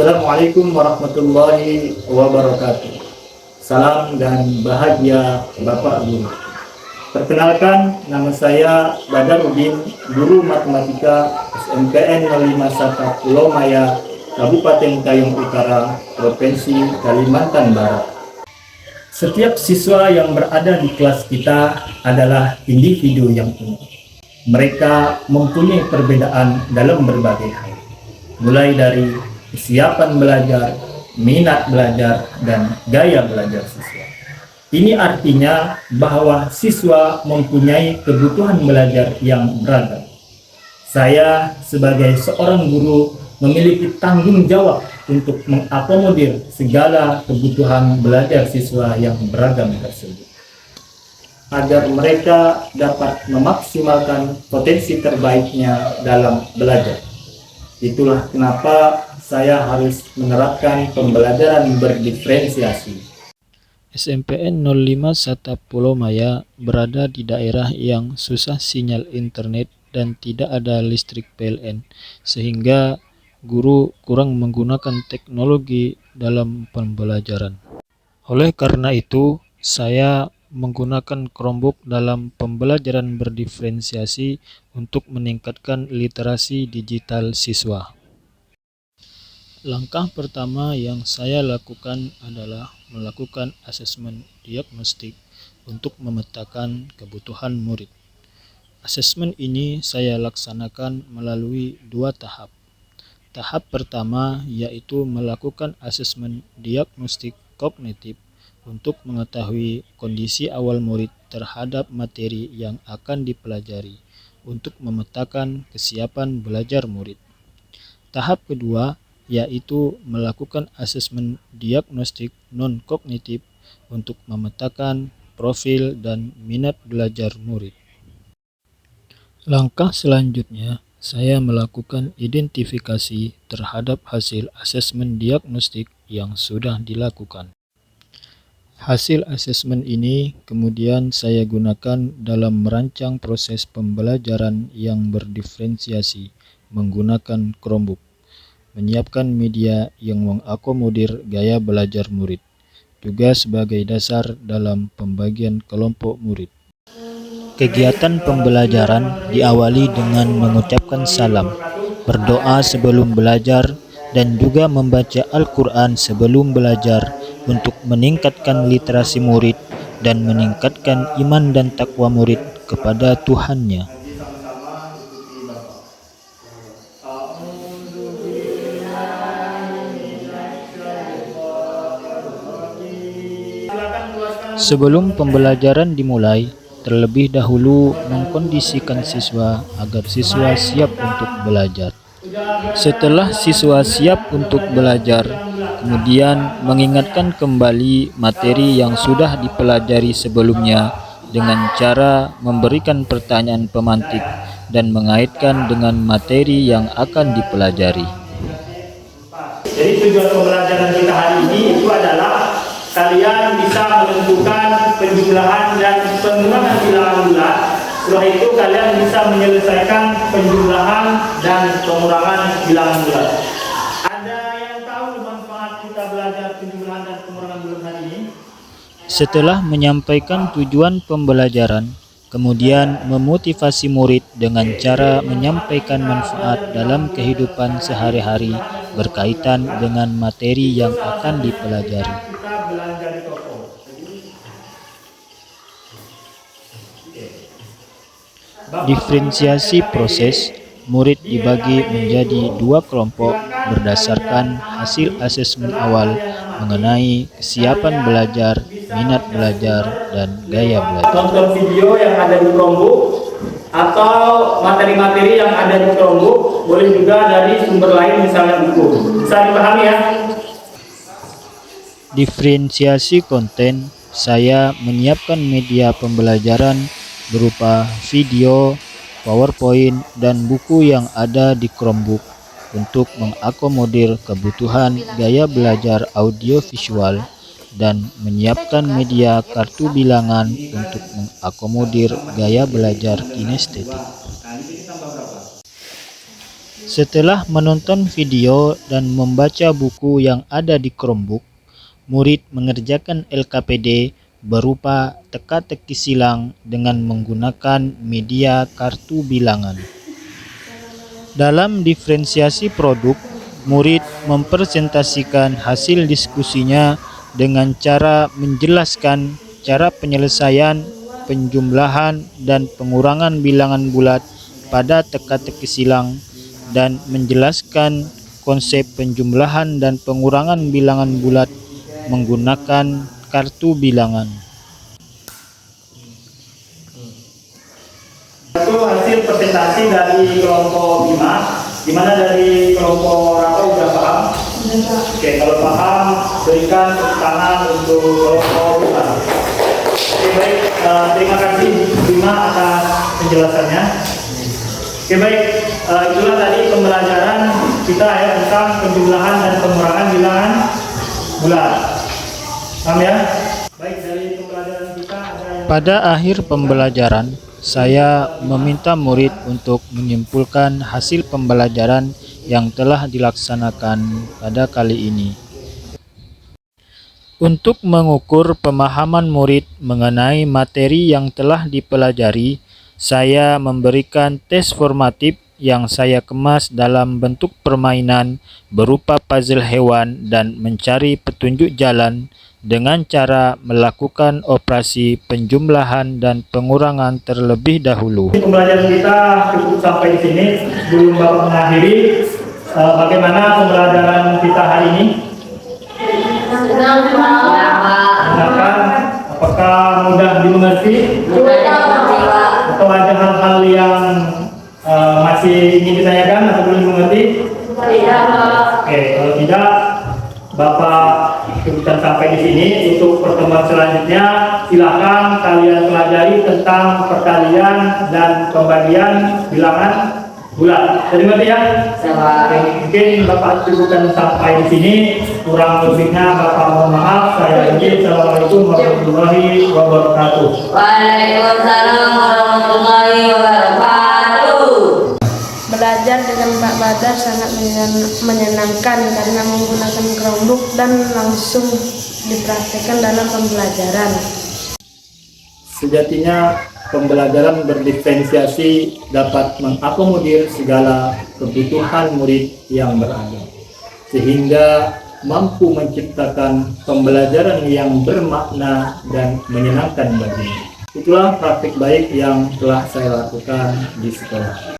Assalamualaikum warahmatullahi wabarakatuh. Salam dan bahagia Bapak Guru. Perkenalkan, nama saya Badarudin, guru matematika SMPN 05 Pulau Maya, Kabupaten Kayong Utara, Provinsi Kalimantan Barat. Setiap siswa yang berada di kelas kita adalah individu yang unik. Mereka mempunyai perbedaan dalam berbagai hal, mulai dari kesiapan belajar, minat belajar, dan gaya belajar siswa. Ini artinya bahwa siswa mempunyai kebutuhan belajar yang beragam. Saya sebagai seorang guru memiliki tanggung jawab untuk mengakomodir segala kebutuhan belajar siswa yang beragam tersebut, agar mereka dapat memaksimalkan potensi terbaiknya dalam belajar. Itulah kenapa saya harus menerapkan pembelajaran berdiferensiasi. SMPN 05 Pulau Maya berada di daerah yang susah sinyal internet dan tidak ada listrik PLN, sehingga guru kurang menggunakan teknologi dalam pembelajaran. Oleh karena itu, saya menggunakan Chromebook dalam pembelajaran berdiferensiasi untuk meningkatkan literasi digital siswa. Langkah pertama yang saya lakukan adalah melakukan asesmen diagnostik untuk memetakan kebutuhan murid. Asesmen ini saya laksanakan melalui 2 tahap. Tahap pertama yaitu melakukan asesmen diagnostik kognitif untuk mengetahui kondisi awal murid terhadap materi yang akan dipelajari untuk memetakan kesiapan belajar murid. Tahap kedua yaitu melakukan asesmen diagnostik non-kognitif untuk memetakan profil dan minat belajar murid. Langkah selanjutnya, saya melakukan identifikasi terhadap hasil asesmen diagnostik yang sudah dilakukan. Hasil asesmen ini kemudian saya gunakan dalam merancang proses pembelajaran yang berdiferensiasi menggunakan Chromebook, menyiapkan media yang mengakomodir gaya belajar murid, juga sebagai dasar dalam pembagian kelompok murid. Kegiatan pembelajaran diawali dengan mengucapkan salam, berdoa sebelum belajar, dan juga membaca Al-Quran sebelum belajar untuk meningkatkan literasi murid dan meningkatkan iman dan takwa murid kepada Tuhannya. Sebelum pembelajaran dimulai, terlebih dahulu mengkondisikan siswa agar siswa siap untuk belajar. Setelah siswa siap untuk belajar, kemudian mengingatkan kembali materi yang sudah dipelajari sebelumnya dengan cara memberikan pertanyaan pemantik dan mengaitkan dengan materi yang akan dipelajari. Jadi tujuan pembelajaran kita hari ini itu adalah kalian bisa menentukan penjumlahan dan pengurangan bilangan bulat. Setelah itu kalian bisa menyelesaikan penjumlahan dan pengurangan bilangan bulat. Ada yang tahu manfaat kita belajar penjumlahan dan pengurangan bulat hari ini? Setelah menyampaikan tujuan pembelajaran, kemudian memotivasi murid dengan cara menyampaikan manfaat dalam kehidupan sehari-hari berkaitan dengan materi yang akan dipelajari. Diferensiasi proses, murid dibagi menjadi 2 kelompok berdasarkan hasil asesmen awal mengenai kesiapan belajar, minat belajar, dan gaya belajar. Tonton video yang ada di Chromebook atau materi-materi yang ada di Chromebook, boleh juga dari sumber lain misalnya buku. Bisa dipahami ya? Diferensiasi konten, saya menyiapkan media pembelajaran berupa video, PowerPoint, dan buku yang ada di Chromebook untuk mengakomodir kebutuhan gaya belajar audiovisual dan menyiapkan media kartu bilangan untuk mengakomodir gaya belajar kinestetik. Setelah menonton video dan membaca buku yang ada di Chromebook, murid mengerjakan LKPD berupa teka-teki silang dengan menggunakan media kartu bilangan. Dalam diferensiasi produk, murid mempresentasikan hasil diskusinya dengan cara menjelaskan cara penyelesaian, penjumlahan, dan pengurangan bilangan bulat pada teka-teki silang, dan menjelaskan konsep penjumlahan dan pengurangan bilangan bulat menggunakan kartu bilangan. Itu hasil presentasi dari kelompok 5, di mana dari kelompok Raka sudah paham? Oke, kalau paham berikan tepuk tangan untuk kelompok 5. Oke, baik, terima kasih Bima atas penjelasannya. Oke, baik, itulah tadi pembelajaran kita ya tentang penjumlahan dan pengurangan bilangan bulat. Paham ya? Baik, dari pembelajaran kita ada yang... Pada akhir pembelajaran, saya meminta murid untuk menyimpulkan hasil pembelajaran yang telah dilaksanakan pada kali ini. Untuk mengukur pemahaman murid mengenai materi yang telah dipelajari, saya memberikan tes formatif yang saya kemas dalam bentuk permainan berupa puzzle hewan dan mencari petunjuk jalan dengan cara melakukan operasi penjumlahan dan pengurangan terlebih dahulu. Pembelajaran kita cukup sampai di sini. Sebelum Bapak mengakhiri, bagaimana pembelajaran kita hari ini? Menyenangkan. Apakah mudah dimengerti? Atau ada hal-hal yang masih ingin ditanyakan atau belum dimengerti? Oke, kalau tidak, Bapak cukupkan sampai di sini. Untuk pertemuan selanjutnya, silakan kalian pelajari tentang perkalian dan pembagian bilangan bulat. Terima kasih ya. Oke, mungkin Bapak cukupkan sampai di sini. Kurang lebihnya Bapak mohon maaf. Saya izin. Assalamualaikum warahmatullahi wabarakatuh. Waalaikumsalam warahmatullahi wabarakatuh. Belajar dengan Pak Badar sangat menyenangkan karena menggunakan Chromebook dan langsung dipraktikkan dalam pembelajaran. Sejatinya pembelajaran berdiferensiasi dapat mengakomodir segala kebutuhan murid yang beragam, sehingga mampu menciptakan pembelajaran yang bermakna dan menyenangkan baginya. Itulah praktik baik yang telah saya lakukan di sekolah.